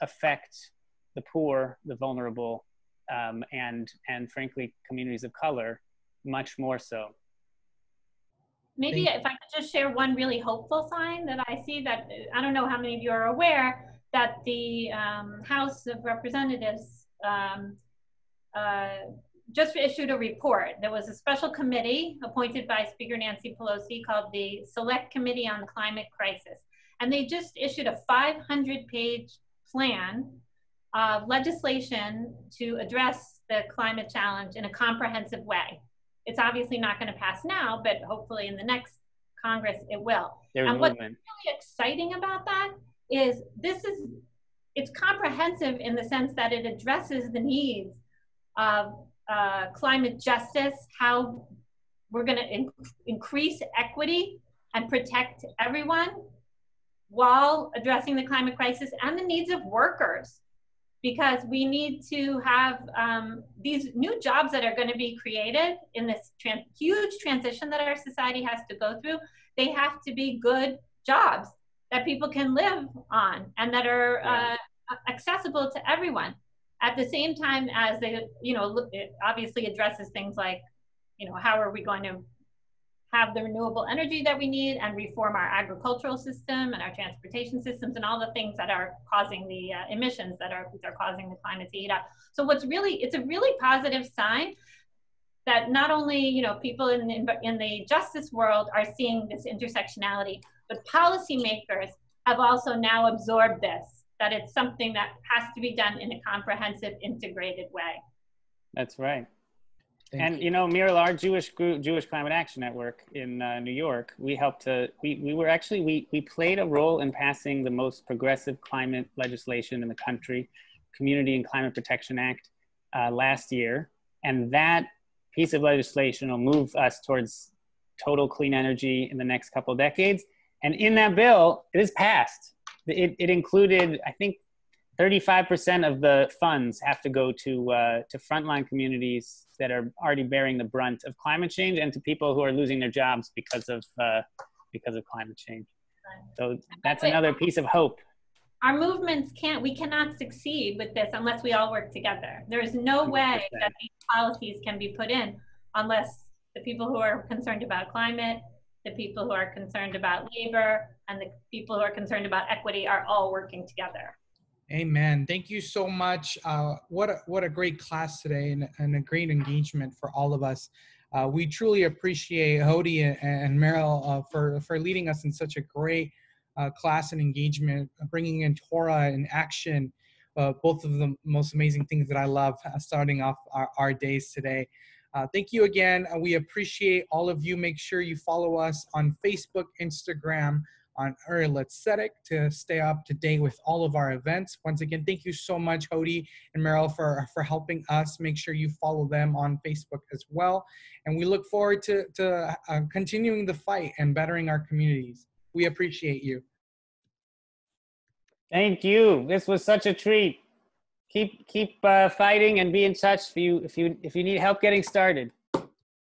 affect the poor, the vulnerable, and frankly, communities of color much more so. Maybe if I could just share one really hopeful sign that I see, that I don't know how many of you are aware that the House of Representatives just issued a report. There was a special committee appointed by Speaker Nancy Pelosi called the Select Committee on the Climate Crisis. And they just issued a 500-page plan of legislation to address the climate challenge in a comprehensive way. It's obviously not going to pass now, but hopefully in the next Congress it will. And what's really exciting about that is it's comprehensive in the sense that it addresses the needs of climate justice, how we're going to increase equity and protect everyone while addressing the climate crisis, and the needs of workers, because we need to have these new jobs that are going to be created in this huge transition that our society has to go through. They have to be good jobs that people can live on and that are accessible to everyone. At the same time as it obviously addresses things like, how are we going to have the renewable energy that we need and reform our agricultural system and our transportation systems and all the things that are causing the emissions that are causing the climate to heat up. So it's a really positive sign that not only, people in the justice world are seeing this intersectionality, but policymakers have also now absorbed this, that it's something that has to be done in a comprehensive, integrated way. That's right. And Mirele, our Jewish Climate Action Network in New York, we played a role in passing the most progressive climate legislation in the country, Community and Climate Protection Act, last year. And that piece of legislation will move us towards total clean energy in the next couple of decades. And in that bill, it is passed. It included, I think, 35% of the funds have to go to frontline communities that are already bearing the brunt of climate change, and to people who are losing their jobs because of climate change. So that's another piece of hope. Our movements we cannot succeed with this unless we all work together. There is no way that these policies can be put in unless the people who are concerned about climate, the people who are concerned about labor, and the people who are concerned about equity are all working together. Amen. Thank you so much. What a great class today, and a great engagement for all of us. We truly appreciate Hody and Mirele for leading us in such a great class and engagement, bringing in Torah and action, both of the most amazing things that I love starting off our days today. Thank you again. We appreciate all of you. Make sure you follow us on Facebook, Instagram, on Uriel Aesthetic to stay up to date with all of our events. Once again, thank you so much, Hody and Mirele, for helping us. Make sure you follow them on Facebook as well. And we look forward to continuing the fight and bettering our communities. We appreciate you. Thank you. This was such a treat. Keep fighting and be in touch if you need help getting started.